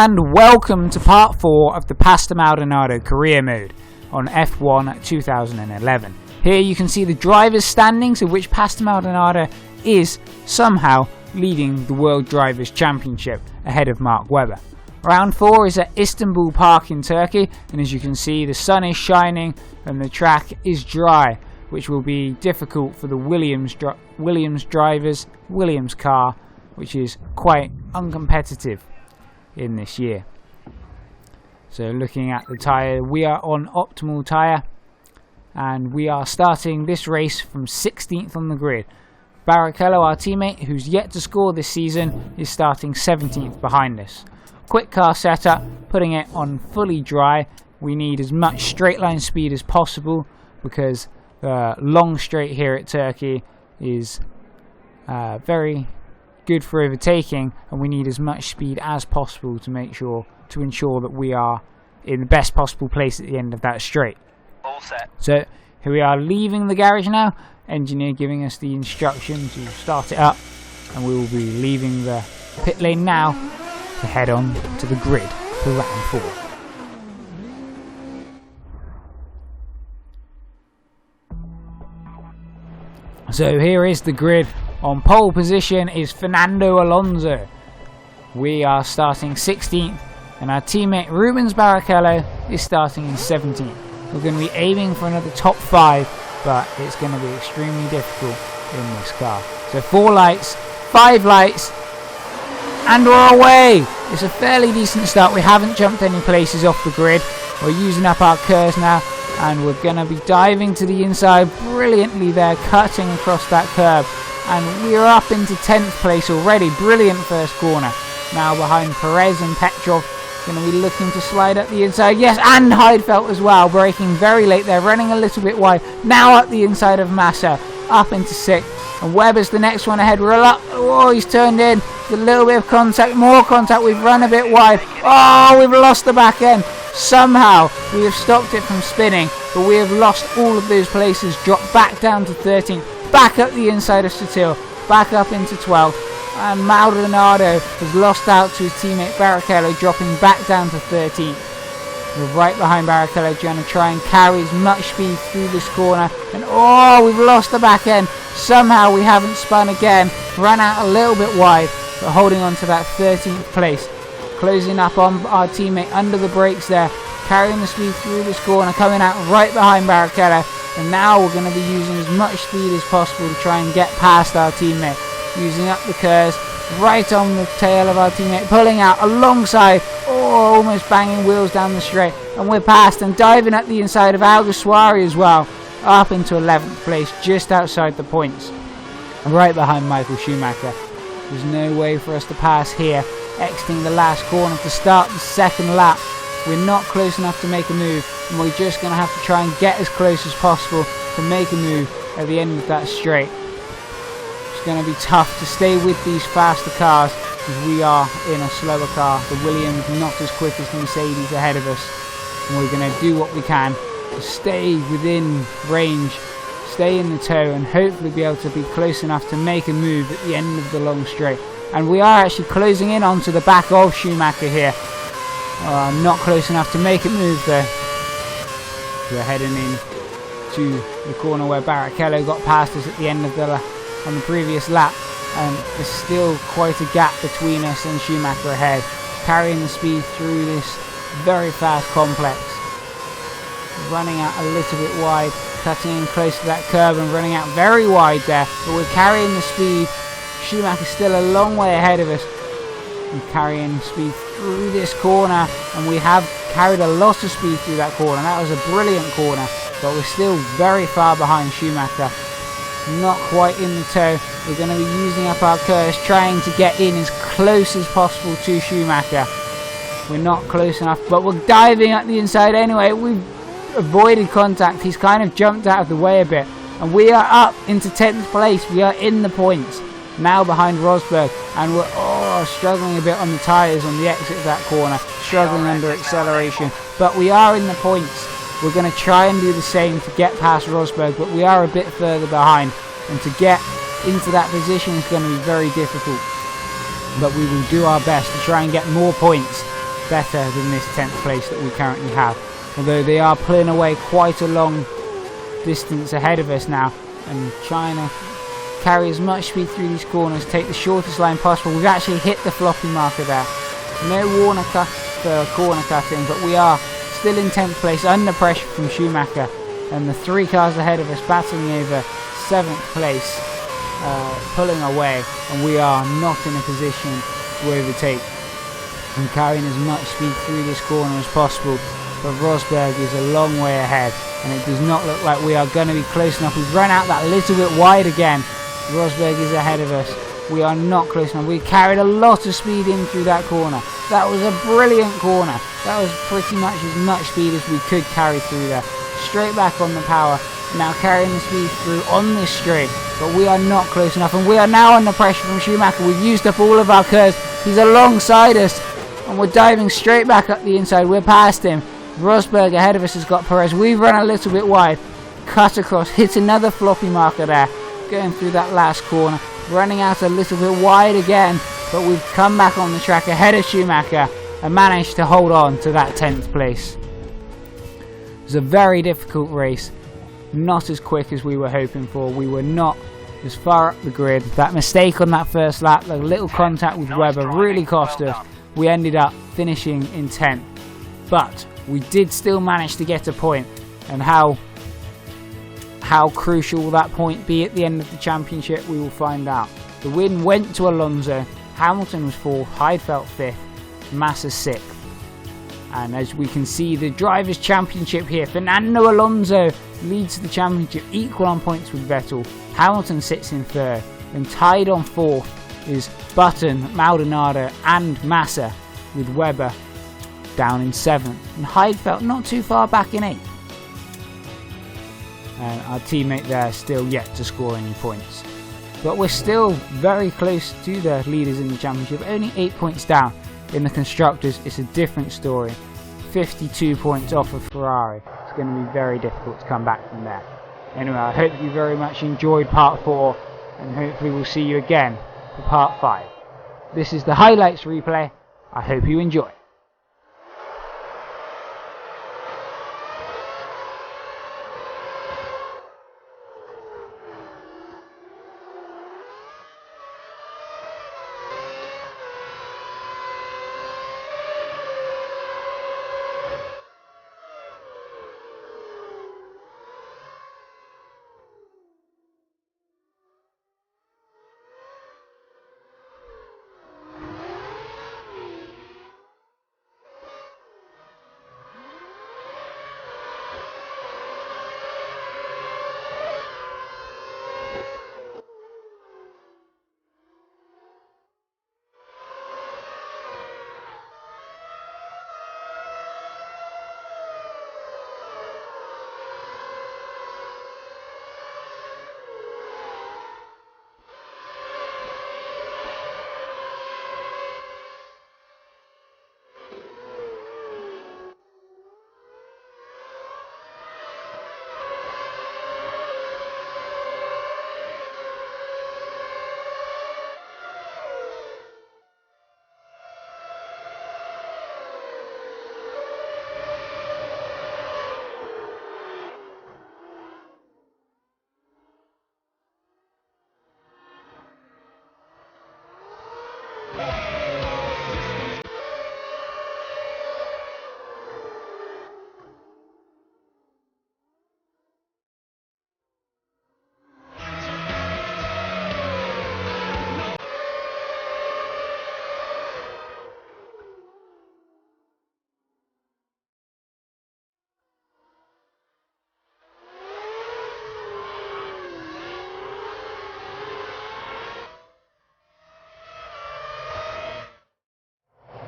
and welcome to part 4 of the Pasta Maldonado career mode on F1 2011. Here you can see the drivers' standings, of which Pasta Maldonado is somehow leading the World Drivers' Championship ahead of Mark Webber. Round 4 is at Istanbul Park in Turkey, and as you can see the sun is shining and the track is dry, which will be difficult for the Williams car, which is quite uncompetitive in this year. So looking at the tyre, we are on optimal tyre and we are starting this race from 16th on the grid. Barrichello, our teammate, who's yet to score this season, is starting 17th behind us. Quick car setup, putting it on fully dry. We need as much straight line speed as possible because the long straight here at Turkey is very good for overtaking, and we need as much speed as possible to ensure that we are in the best possible place at the end of that straight. All set. So here we are leaving the garage now, engineer giving us the instruction to start it up, and we will be leaving the pit lane now to head on to the grid for round 4. So here is the grid. On pole position is Fernando Alonso. We are starting 16th, and our teammate Rubens Barrichello is starting in 17th. We're going to be aiming for another top 5, but it's going to be extremely difficult in this car. So 4 lights, 5 lights, and we're away! It's a fairly decent start. We haven't jumped any places off the grid. We're using up our curves now, and we're going to be diving to the inside brilliantly there, cutting across that curb. And we're up into 10th place already. Brilliant first corner. Now behind Perez and Petrov. Going to be looking to slide up the inside. Yes, and Heidfeld as well. Braking very late there. Running a little bit wide. Now up the inside of Massa. Up into 6th. And Webber's the next one ahead. We're up. Oh, he's turned in. A little bit of contact. More contact. We've run a bit wide. Oh, we've lost the back end. Somehow we have stopped it from spinning. But we have lost all of those places. Dropped back down to 13th. Back up the inside of Sutil, back up into 12th, and Maldonado has lost out to his teammate Barrichello, dropping back down to 13th. We're right behind Barrichello, trying to try and carry as much speed through this corner, and oh, we've lost the back end. Somehow we haven't spun again, ran out a little bit wide, but holding on to that 13th place. Closing up on our teammate under the brakes there, carrying the speed through this corner, coming out right behind Barrichello. And now we're going to be using as much speed as possible to try and get past our teammate. Using up the curves, right on the tail of our teammate, pulling out alongside, oh, almost banging wheels down the straight. And we're past and diving at the inside of Alguersuari as well. Up into 11th place, just outside the points. Right behind Michael Schumacher. There's no way for us to pass here. Exiting the last corner to start the second lap. We're not close enough to make a move, and we're just going to have to try and get as close as possible to make a move at the end of that straight. It's going to be tough to stay with these faster cars as we are in a slower car. The Williams not as quick as the Mercedes ahead of us, and we're going to do what we can to stay within range, stay in the tow, and hopefully be able to be close enough to make a move at the end of the long straight. And we are actually closing in onto the back of Schumacher here. Not close enough to make it move though. We're heading in to the corner where Barrichello got past us at the end of on the previous lap, and there's still quite a gap between us and Schumacher ahead, carrying the speed through this very fast complex. Running out a little bit wide, cutting in close to that curb and running out very wide there, but we're carrying the speed. Schumacher's still a long way ahead of us. And carrying speed through this corner, and we have carried a lot of speed through that corner. That was a brilliant corner, but we're still very far behind Schumacher. Not quite in the tow. We're going to be using up our curves, trying to get in as close as possible to Schumacher. We're not close enough, but we're diving at the inside anyway. We've avoided contact. He's kind of jumped out of the way a bit, and we are up into 10th place. We are in the points. Now behind Rosberg, and we're struggling a bit on the tyres on the exit of that corner, struggling under acceleration, but we are in the points. We're going to try and do the same to get past Rosberg, but we are a bit further behind, and to get into that position is going to be very difficult. But we will do our best to try and get more points better than this 10th place that we currently have. Although they are pulling away quite a long distance ahead of us now and trying to carry as much speed through these corners, take the shortest line possible. We've actually hit the floppy marker there. No corner cutting, but we are still in 10th place under pressure from Schumacher, and the 3 cars ahead of us battling over 7th place, pulling away, and we are not in a position to overtake and carrying as much speed through this corner as possible. But Rosberg is a long way ahead, and it does not look like we are going to be close enough. We've run out that little bit wide again. Rosberg is ahead of us. We are not close enough. We carried a lot of speed in through that corner. That was a brilliant corner. That was pretty much as much speed as we could carry through there. Straight back on the power. Now carrying the speed through on this straight. But we are not close enough. And we are now under pressure from Schumacher. We've used up all of our curves. He's alongside us. And we're diving straight back up the inside. We're past him. Rosberg ahead of us has got Perez. We've run a little bit wide. Cut across. Hit another floppy marker there. Going through that last corner. Running out a little bit wide again, but we've come back on the track ahead of Schumacher and managed to hold on to that 10th place. It was a very difficult race, not as quick as we were hoping for. We were not as far up the grid. That mistake on that first lap, the little contact with Webber, really cost us. We ended up finishing in 10th, but we did still manage to get a point, and how crucial will that point be at the end of the championship, we will find out. The win went to Alonso. Hamilton was 4th, Heidfeld 5th, Massa 6th. And as we can see, the Drivers' Championship here, Fernando Alonso leads the championship, equal on points with Vettel. Hamilton sits in 3rd, and tied on 4th is Button, Maldonado and Massa, with Webber down in 7th. And Heidfeld not too far back in 8th. And our teammate there still yet to score any points. But we're still very close to the leaders in the championship, only 8 points down. In the Constructors, it's a different story. 52 points off of Ferrari. It's going to be very difficult to come back from there. Anyway, I hope you very much enjoyed part 4, and hopefully we'll see you again for part 5. This is the highlights replay. I hope you enjoy.